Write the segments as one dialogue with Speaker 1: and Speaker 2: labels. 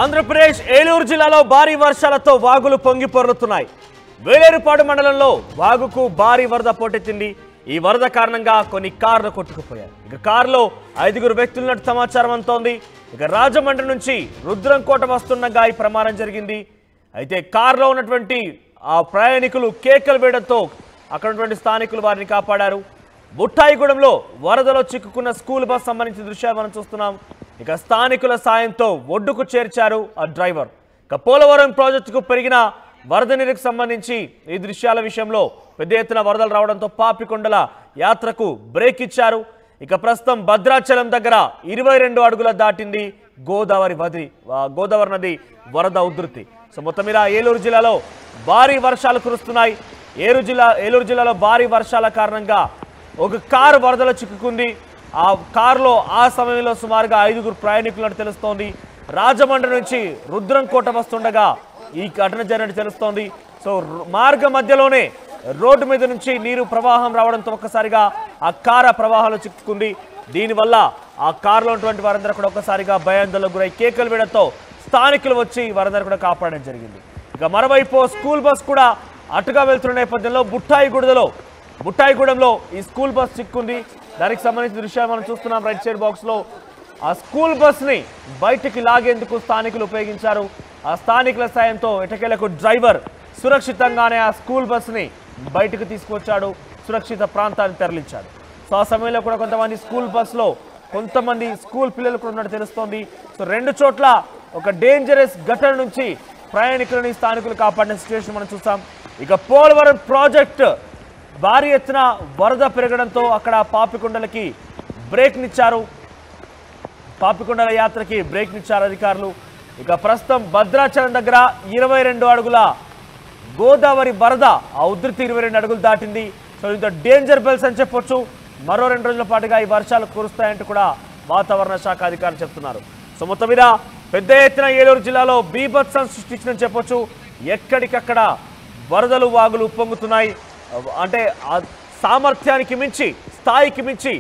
Speaker 1: ఆంధ్రప్రదేశ్ ఏలూరు జిల్లాలో భారీ వర్షాలతో వాగులు పొంగి పొర్లుతున్నాయి. వేలేరుపాడు మండలంలో వాగుకు భారీ వరద పోటెత్తింది. ఈ వరద కారణంగా కొన్ని కార్లు కొట్టుకుపోయాయి. ఇక కారులో 5 వ్యక్తులున్నట్టు సమాచారం అందుతోంది. ఇక రాజమండ్రి నుంచి రుద్రంకోట వస్తుండగా ఈ ప్రమాదం జరిగింది. అయితే కారులో ఉన్నటువంటి ఆ ప్రయాణికులు కేకలు వేయడంతో అక్కడ ఉన్నటువంటి స్థానికులు వారిని కాపాడారు. బుట్టాయిగూడెంలో వరదలో చిక్కుకున్న స్కూల్ బస్ సంబంధించిన దృశ్యాలు మనం చూస్తున్నాం. ఇక స్థానికుల సాయంతో ఒడ్డుకు చేర్చారు ఆ డ్రైవర్. ఇక పోలవరం ప్రాజెక్టుకు పెరిగిన వరద నీరుకు సంబంధించి ఈ దృశ్యాల విషయంలో పెద్ద ఎత్తున వరదలు రావడంతో పాపికొండల యాత్రకు బ్రేక్ ఇచ్చారు. ఇక ప్రస్తుతం భద్రాచలం దగ్గర 22 అడుగుల దాటింది గోదావరి నది వరద ఉధృతి. సో మొత్తం మీద ఏలూరు జిల్లాలో భారీ వర్షాలు కురుస్తున్నాయి. ఏలూరు జిల్లాలో భారీ వర్షాల కారణంగా ఒక కారు వరదలో చిక్కుకుంది. ఆ కారులో ఆ సమయంలో సుమారుగా 5 ప్రయాణికులను తెలుస్తోంది. రాజమండ్రి నుంచి రుద్రంకోట వస్తుండగా ఈ ఘటన జరిగినట్టు తెలుస్తోంది. సో మార్గ మధ్యలోనే రోడ్డు మీద నుంచి నీరు ప్రవాహం రావడంతో ఒక్కసారిగా ఆ కారు ప్రవాహంలో చిక్కుకుంది. దీనివల్ల ఆ కారులో ఉన్నటువంటి వారందరూ కూడా ఒక్కసారిగా భయాందోళనకు గురై కేకలు వేయడంతో స్థానికులు వచ్చి వారందరూ కూడా కాపాడడం జరిగింది. ఇక మరోవైపు స్కూల్ బస్ కూడా అటుగా వెళ్తున్న నేపథ్యంలో బుట్టాయిగూడెంలో ఈ స్కూల్ బస్ చిక్కుంది. దానికి సంబంధించిన దృశ్యాలు మనం చూస్తున్నాం. రైట్ సైడ్ బాక్స్ లో ఆ స్కూల్ బస్ ని బయటికి లాగేందుకు స్థానికులు ఉపయోగించారు. ఆ స్థానికుల సాయంతో ఎటకేలకు డ్రైవర్ సురక్షితంగానే ఆ స్కూల్ బస్ ని బయటకు తీసుకొచ్చాడు. సురక్షిత ప్రాంతాన్ని తరలించాడు. సో ఆ సమయంలో కూడా కొంతమంది స్కూల్ బస్ లో కొంతమంది స్కూల్ పిల్లలు కూడా ఉన్నట్టు తెలుస్తోంది. సో 2 చోట్ల ఒక డేంజరస్ ఘటన నుంచి ప్రయాణికులని స్థానికులు కాపాడిన సిచ్యువేషన్ మనం చూస్తాం. ఇక పోలవరం ప్రాజెక్ట్ భారీ ఎత్తున వరద పెరగడంతో అక్కడ పాపికొండలకి బ్రేక్నిచ్చారు. పాపికొండల యాత్రకి బ్రేక్నిచ్చారు అధికారులు. ఇక ప్రస్తుతం భద్రాచలం దగ్గర 22 అడుగుల గోదావరి వరద ఆ ఉధృతి 22 అడుగులు దాటింది. సో ఇంత డేంజర్ బెల్స్ అని చెప్పొచ్చు. మరో 2 రోజుల పాటుగా ఈ వర్షాలు కురుస్తాయంటూ కూడా వాతావరణ శాఖ అధికారులు చెప్తున్నారు. సో మొత్తం మీద పెద్ద ఎత్తున ఏలూరు జిల్లాలో బీభత్సం సృష్టించిందని చెప్పొచ్చు. ఎక్కడికక్కడ వరదలు వాగులు ఉప్పొంగుతున్నాయి. అంటే ఆ సామర్థ్యానికి మించి స్థాయికి మించి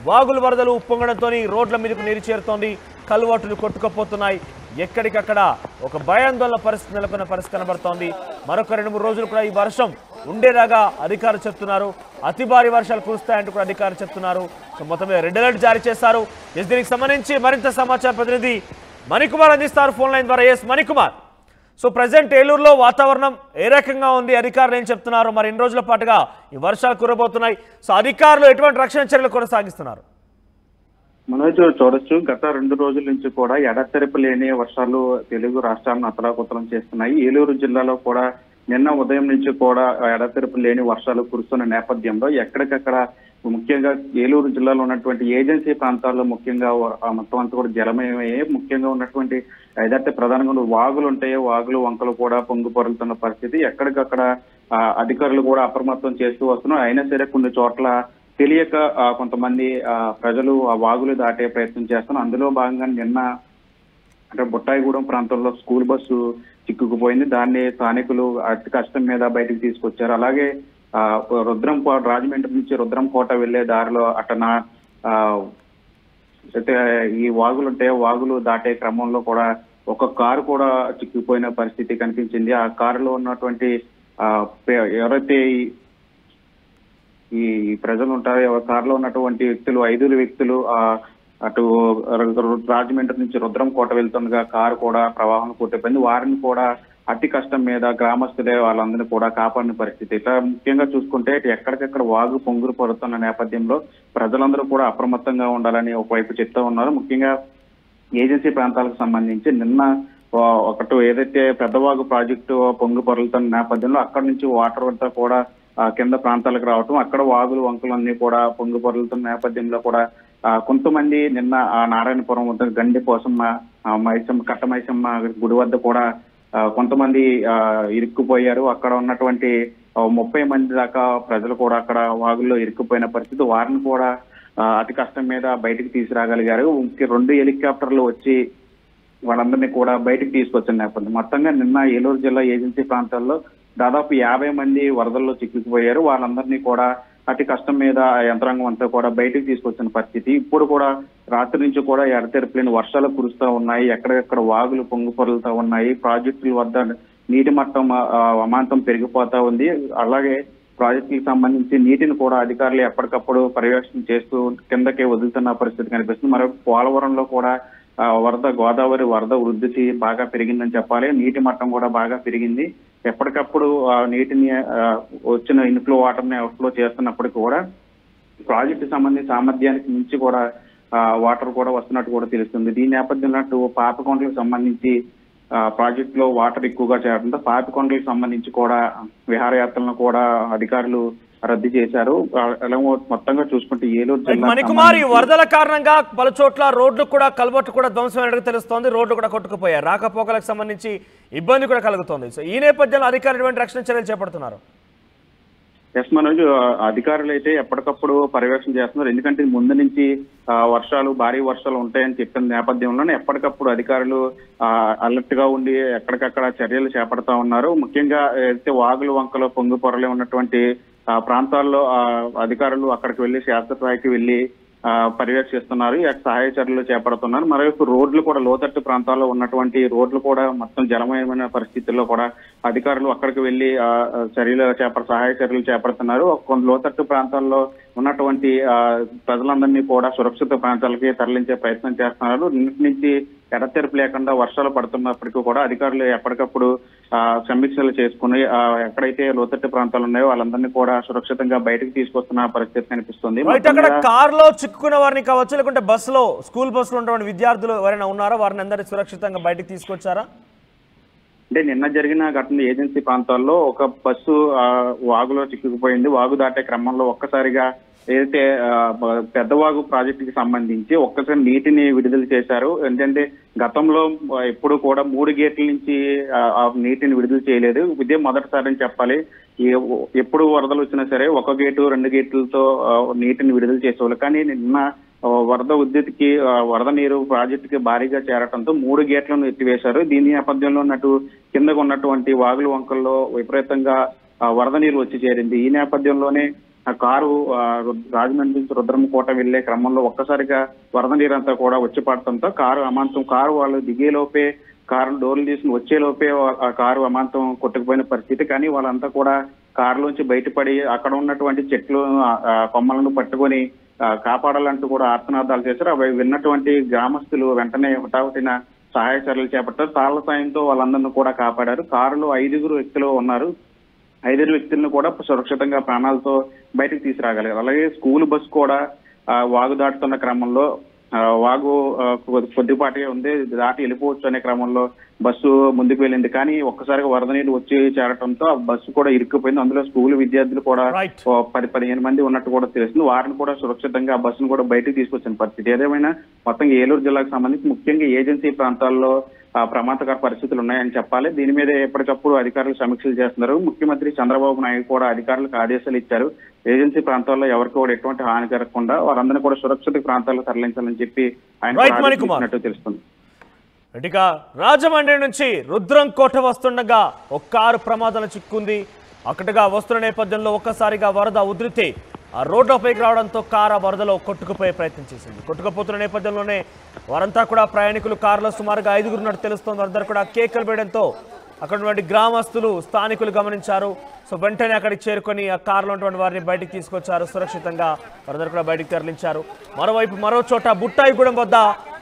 Speaker 1: వాగులు వరదలు ఉప్పొంగడంతో రోడ్ల మీదకు నీరు చేరుతోంది. కలువటులు కొట్టుకుపోతున్నాయి. ఎక్కడికక్కడ ఒక భయాందోళన పరిస్థితి నెలకొన్న పరిస్థితి కనబడుతోంది. మరొక 2-3 రోజులు కూడా ఈ వర్షం ఉండేలాగా అధికారులు చెప్తున్నారు. అతి భారీ వర్షాలు కురుస్తాయంటూ కూడా అధికారులు చెప్తున్నారు. సో మొత్తం మీద రెడ్ అలర్ట్ జారీ చేశారు. దీనికి సంబంధించి మరింత సమాచారం ప్రతినిధి మణికుమార్ అందిస్తారు ఫోన్ లైన్ ద్వారా. మణికుమార్, సో ప్రజెంట్ ఏలూరులో వాతావరణం ఏ రకంగా ఉంది? అధికారులు ఏం చెప్తున్నారు? మరి 2 రోజుల పాటుగా ఈ వర్షాలు కురబోతున్నాయి. సో అధికారులు ఎటువంటి రక్షణ చర్యలు కొనసాగిస్తున్నారు?
Speaker 2: మనోజ్, చూడొచ్చు గత 2 రోజుల నుంచి కూడా ఎడతెరిపి లేని వర్షాలు తెలుగు రాష్ట్రాలను అతలాకుతలం చేస్తున్నాయి. ఏలూరు జిల్లాలో కూడా నిన్న ఉదయం నుంచి కూడా ఎడతెరిపి లేని వర్షాలు కురుస్తున్న నేపథ్యంలో ఎక్కడికక్కడ ముఖ్యంగా ఏలూరు జిల్లాలో ఉన్నటువంటి ఏజెన్సీ ప్రాంతాల్లో ముఖ్యంగా మొత్తం అంతా కూడా జలమయమయ్యే ముఖ్యంగా ఉన్నటువంటి ఏదైతే ప్రధానంగా వాగులు ఉంటాయో వాగులు వంకలు కూడా పొంగి పొరులుతున్న పరిస్థితి. ఎక్కడికక్కడ అధికారులు కూడా అప్రమత్తం చేస్తూ వస్తున్నారు. అయినా సరే కొన్ని చోట్ల తెలియక కొంతమంది ప్రజలు ఆ వాగులు దాటే ప్రయత్నం చేస్తున్నారు. అందులో భాగంగా నిన్న అంటే బుట్టాయిగూడెం ప్రాంతంలో స్కూల్ బస్సు చిక్కుకుపోయింది. దాన్ని స్థానికులు అతి కష్టం మీద బయటకు తీసుకొచ్చారు. అలాగే రాజమండ్రి నుంచి రుద్రంకోట వెళ్లే దారిలో అటన అయితే ఈ వాగులు ఉంటాయో వాగులు దాటే క్రమంలో కూడా ఒక కారు కూడా చిక్కుపోయిన పరిస్థితి కనిపించింది. ఆ కారులో ఉన్నటువంటి ఎవరైతే ఈ ప్రజలు ఉంటారో కారులో ఉన్నటువంటి వ్యక్తులు 5 వ్యక్తులు అటు రాజమండ్రి నుంచి రుద్రంకోట వెళ్తుండగా కారు కూడా ప్రవాహం కొట్టిపోయింది. వారిని కూడా అతి కష్టం మీద గ్రామస్తులే వాళ్ళందరినీ కూడా కాపాడిన పరిస్థితి. ఇట్లా ముఖ్యంగా చూసుకుంటే ఎక్కడికెక్కడ వాగు పొంగురు పడుతున్న నేపథ్యంలో ప్రజలందరూ కూడా అప్రమత్తంగా ఉండాలని ఒకవైపు చెప్తా ఉన్నారు. ముఖ్యంగా ఏజెన్సీ ప్రాంతాలకు సంబంధించి నిన్న ఒకటి ఏదైతే పెద్దవాగు ప్రాజెక్టు పొంగు పొరులుతున్న నేపథ్యంలో అక్కడి నుంచి వాటర్ అంతా కూడా కింద ప్రాంతాలకు రావటం, అక్కడ వాగులు వంకలు అన్ని కూడా పొంగు పొరులుతున్న నేపథ్యంలో కూడా కొంతమంది నిన్న ఆ నారాయణపురం వద్ద గండి పోసమ్మ కట్టమైసమ్మ గుడి వద్ద కూడా కొంతమంది ఇరుక్కుపోయారు. అక్కడ ఉన్నటువంటి 30 మంది దాకా ప్రజలు కూడా అక్కడ వాగుల్లో ఇరుక్కుపోయిన పరిస్థితి. వారిని కూడా అతి కష్టం మీద బయటకు తీసుకురాగలిగారు. 2 హెలికాప్టర్లు వచ్చి వాళ్ళందరినీ కూడా బయటకు తీసుకొచ్చిన నేపథ్యం. మొత్తంగా నిన్న ఏలూరు జిల్లా ఏజెన్సీ ప్రాంతాల్లో దాదాపు 50 మంది వరదల్లో చిక్కుకుపోయారు. వాళ్ళందరినీ కూడా అతి కష్టం మీద ఆ యంత్రాంగం అంతా కూడా బయటకు తీసుకొచ్చిన పరిస్థితి. ఇప్పుడు కూడా రాత్రి నుంచి కూడా ఎడతెరిపిలేని వర్షాలు కురుస్తూ ఉన్నాయి. ఎక్కడెక్కడ వాగులు పొంగి పొరలుతూ ఉన్నాయి. ప్రాజెక్టుల వద్ద నీటి మట్టం అమాంతం పెరిగిపోతా ఉంది. అలాగే ప్రాజెక్టులకు సంబంధించి నీటిని కూడా అధికారులు ఎప్పటికప్పుడు పర్యవేక్షణ చేస్తూ కిందకే వదులుతున్న పరిస్థితి కనిపిస్తుంది. మరో పోలవరంలో కూడా గోదావరి వరద వృద్ధికి బాగా పెరిగిందని చెప్పాలి. నీటి మట్టం కూడా బాగా పెరిగింది. ఎప్పటికప్పుడు నీటిని వచ్చిన ఇన్ఫ్లో వాటర్ ని అవుట్ఫ్లో చేస్తున్నప్పటికీ కూడా ప్రాజెక్టు సంబంధించి సామర్థ్యానికి మించి కూడా వాటర్ కూడా వస్తున్నట్టు కూడా తెలుస్తుంది. దీని నేపథ్యంలో పాపికొండలకు సంబంధించి ప్రాజెక్ట్ లో వాటర్ ఎక్కువగా చేరడంతో పాపికొండలకు సంబంధించి కూడా విహారయాత్రలను కూడా అధికారులు రద్దు చేశారు. మొత్తంగా చూసుకుంటే ఏలూరు జిల్లా
Speaker 1: మణికుమార్, వరదల కారణంగా పలు చోట్ల రోడ్లు కూడా కల్వర్టు కూడా ధ్వంసమైనట్టు తెలుస్తోంది. రోడ్లు కూడా కొట్టుకుపోయాయి. రాకపోకలకు సంబంధించి ఇబ్బంది కూడా కలుగుతోంది. సో ఈ నేపథ్యంలో అధికారులు రక్షణ చర్యలు చేపడుతున్నారు.
Speaker 2: ఎస్ మనోజ్, అధికారులు అయితే ఎప్పటికప్పుడు పర్యవేక్షణ చేస్తున్నారు. ఎందుకంటే ముందు నుంచి భారీ వర్షాలు ఉంటాయని చెప్పిన నేపథ్యంలోనే ఎప్పటికప్పుడు అధికారులు అలర్ట్ గా ఉండి ఎక్కడికక్కడ చర్యలు చేపడతా ఉన్నారు. ముఖ్యంగా అయితే వాగులు వంకలు పొంగి పొరలే ఉన్నటువంటి ప్రాంతాల్లో అధికారులు అక్కడికి వెళ్లి శాస్త్రస్థాయికి వెళ్లి పర్యవేక్షిస్తున్నారు. సహాయ చర్యలు చేపడుతున్నారు. మరోవైపు రోడ్లు కూడా లోతట్టు ప్రాంతాల్లో ఉన్నటువంటి రోడ్లు కూడా మొత్తం జలమయమైన పరిస్థితుల్లో కూడా అధికారులు అక్కడికి వెళ్లి సహాయ చర్యలు చేపడుతున్నారు. కొంత లోతట్టు ప్రాంతాల్లో ఉన్నటువంటి ప్రజలందరినీ కూడా సురక్షిత ప్రాంతాలకి తరలించే ప్రయత్నం చేస్తున్నారు. నిన్నటి నుంచి ఎడతెరిపి లేకుండా వర్షాలు పడుతున్నప్పటికీ కూడా అధికారులు ఎప్పటికప్పుడు సమీక్షలు చేసుకుని ఎక్కడైతే లోతట్టు ప్రాంతాలు ఉన్నాయో వాళ్ళందరినీ కూడా సురక్షితంగా బయటకు తీసుకొస్తున్న పరిస్థితి కనిపిస్తుంది.
Speaker 1: అక్కడ కారులో చిక్కుకున్న వారిని కావచ్చు, లేకుంటే బస్సులో స్కూల్ బస్సులో ఉన్నటువంటి విద్యార్థులు ఎవరైనా ఉన్నారో వారిని అందరినీ సురక్షితంగా బయటకు తీసుకొచ్చారా?
Speaker 2: అంటే నిన్న జరిగిన ఘటన ఏజెన్సీ ప్రాంతాల్లో ఒక బస్సు వాగులో చిక్కుకుపోయింది. వాగు దాటే క్రమంలో ఒక్కసారిగా ఏదైతే పెద్దవాగు ప్రాజెక్టుకి సంబంధించి ఒక్కసారి నీటిని విడుదల చేశారు. ఎందుకంటే గతంలో ఎప్పుడు కూడా 3 గేట్ల నుంచి నీటిని విడుదల చేయలేదు. ఇదే మొదటిసారి అని చెప్పాలి. ఎప్పుడు వరదలు వచ్చినా సరే 1 గేటు 2 గేట్లతో నీటిని విడుదల చేసేవాళ్ళు. కానీ నిన్న వరద ఉద్ధృతికి వరద నీరు ప్రాజెక్టుకి భారీగా చేరటంతో 3 గేట్లను ఎత్తివేశారు. దీని నేపథ్యంలో కిందకు ఉన్నటువంటి వాగుల వంకల్లో విపరీతంగా వరద నీరు వచ్చి చేరింది. ఈ నేపథ్యంలోనే కారు రాజమండ్రి నుంచి రుద్రమకోట వెళ్లే క్రమంలో ఒక్కసారిగా వరద నీరంతా కూడా వచ్చి పడటంతో కారు వాళ్ళు దిగేలోపే కారు డోర్లు తీసుకుని వచ్చేలోపే ఆ కారు అమాంతం కొట్టుకుపోయిన పరిస్థితి. కానీ వాళ్ళంతా కూడా కారులోంచి బయటపడి అక్కడ ఉన్నటువంటి చెట్లు కొమ్మలను పట్టుకొని కాపాడాలంటూ కూడా ఆర్తనాదాలు చేశారు. అవి విన్నటువంటి గ్రామస్తులు వెంటనే హుటాహుటిన సహాయ చర్యలు చేపట్టారు. తాళ్ల సాయంతో వాళ్ళందరినీ కూడా కాపాడారు. కారులో 5 వ్యక్తులు ఉన్నారు. 5 వ్యక్తులను కూడా సురక్షితంగా ప్రాణాలతో బయటకు తీసుకురాగలిగారు. అలాగే స్కూల్ బస్సు కూడా వాగు దాటుతున్న క్రమంలో వాగు కొద్దిపాటిగా ఉంది, దాటి వెళ్ళిపోవచ్చు అనే క్రమంలో బస్సు ముందుకు వెళ్ళింది. కానీ ఒక్కసారిగా వరద నీరు వచ్చి చేరటంతో ఆ బస్సు కూడా ఇరుక్కుపోయింది. అందులో స్కూల్ విద్యార్థులు కూడా 10-15 మంది ఉన్నట్టు కూడా తెలుస్తుంది. వారిని కూడా సురక్షితంగా ఆ బస్సును కూడా బయటకు తీసుకొచ్చిన పరిస్థితి. ఏదేమైనా మొత్తం ఏలూరు జిల్లాకు సంబంధించి ముఖ్యంగా ఏజెన్సీ ప్రాంతాల్లో ప్రమాదకర పరిస్థితులు ఉన్నాయని చెప్పాలి. దీని మీద ఎప్పటికప్పుడు అధికారులు సమీక్షలు చేస్తున్నారు. ముఖ్యమంత్రి చంద్రబాబు నాయుడు కూడా అధికారులకు ఆదేశాలు ఇచ్చారు. ఏజెన్సీ ప్రాంతాల్లో ఎవరికి కూడా ఎటువంటి హాని జరగకుండా వారందరినీ కూడా సురక్షిత ప్రాంతాల్లో తరలించాలని చెప్పి ఆయన తెలుస్తుంది.
Speaker 1: ఇక రాజమండ్రి నుంచి రుద్రంకోట వస్తుండగా ఒక కారు ప్రమాదంలో చిక్కుంది. అక్కడగా వస్తున్న నేపథ్యంలో ఒక్కసారిగా వరద ఉధృతి ఆ రోడ్డుపైకి రావడంతో కారు వరదలో కొట్టుకుపోయే ప్రయత్నం చేసింది. కొట్టుకుపోతున్న నేపథ్యంలోనే వారంతా కూడా ప్రయాణికులు కారులో సుమారుగా 5 ఉన్నట్టు తెలుస్తోంది. అందరూ కూడా కేకలు వేయడంతో అక్కడ ఉన్నటువంటి గ్రామస్తులు స్థానికులు గమనించారు. సో వెంటనే అక్కడికి చేరుకొని ఆ కారులో ఉన్నటువంటి వారిని బయటికి తీసుకొచ్చారు. సురక్షితంగా వారందరూ కూడా బయటికి తరలించారు. మరోవైపు మరో చోట బుట్టాయిగూడెం వద్ద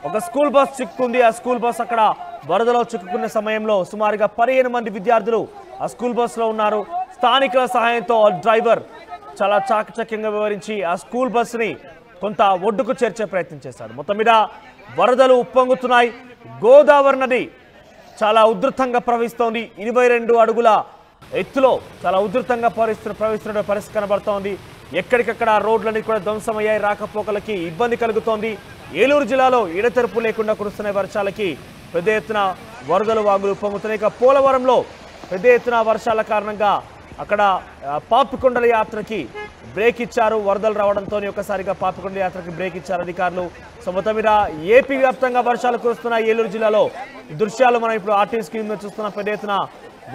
Speaker 1: ఒక స్కూల్ బస్ చిక్కుకుంది. ఆ స్కూల్ బస్ అక్కడ వరదలో చిక్కుకున్న సమయంలో సుమారుగా 15 మంది విద్యార్థులు ఆ స్కూల్ బస్సులో ఉన్నారు. స్థానికుల సహాయంతో డ్రైవర్ చాలా చాకచక్యంగా వివరించి ఆ స్కూల్ బస్సుని కొంత ఒడ్డుకు చేర్చే ప్రయత్నం చేశాడు. మొత్తం మీద వరదలు ఉప్పొంగుతున్నాయి. గోదావరి నది చాలా ఉధృతంగా ప్రవహిస్తోంది. 22 అడుగుల ఎత్తులో చాలా ఉధృతంగా ప్రవహిస్తున్న పరిస్థితి కనబడుతోంది. ఎక్కడికక్కడ రోడ్లన్నీ కూడా ధ్వంసమయ్యాయి. రాకపోకలకి ఇబ్బంది కలుగుతోంది. ఏలూరు జిల్లాలో ఎడతెరపు లేకుండా కురుస్తున్న వర్షాలకి పెద్ద ఎత్తున వరదలు వాగులు ఉప్పొంగుతున్నాయి. ఇక పోలవరంలో పెద్ద ఎత్తున వర్షాల కారణంగా అక్కడ పాపికొండల యాత్రకి బ్రేక్ ఇచ్చారు. వరదలు రావడంతో ఒక్కసారిగా పాపికొండల యాత్రకి బ్రేక్ ఇచ్చారు అధికారులు. సో మొత్తం మీద ఏపీ వ్యాప్తంగా వర్షాలు కురుస్తున్నాయి. ఏలూరు జిల్లాలో దృశ్యాలు మనం ఇప్పుడు ఆర్టీవీ స్క్రీన్ మీద చూస్తున్న పెద్ద ఎత్తున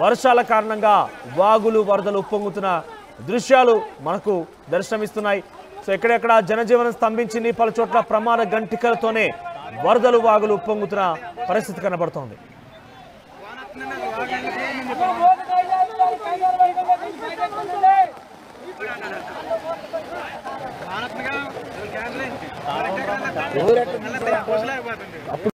Speaker 1: వర్షాల కారణంగా వాగులు వరదలు ఉప్పొంగుతున్న దృశ్యాలు మనకు దర్శనమిస్తున్నాయి. సో ఎక్కడెక్కడ జనజీవనం స్తంభించింది, పలు చోట్ల ప్రమాద గంటికలతోనే వరదలు వాగులు ఉప్పొంగుతున్న పరిస్థితి కనబడుతోంది.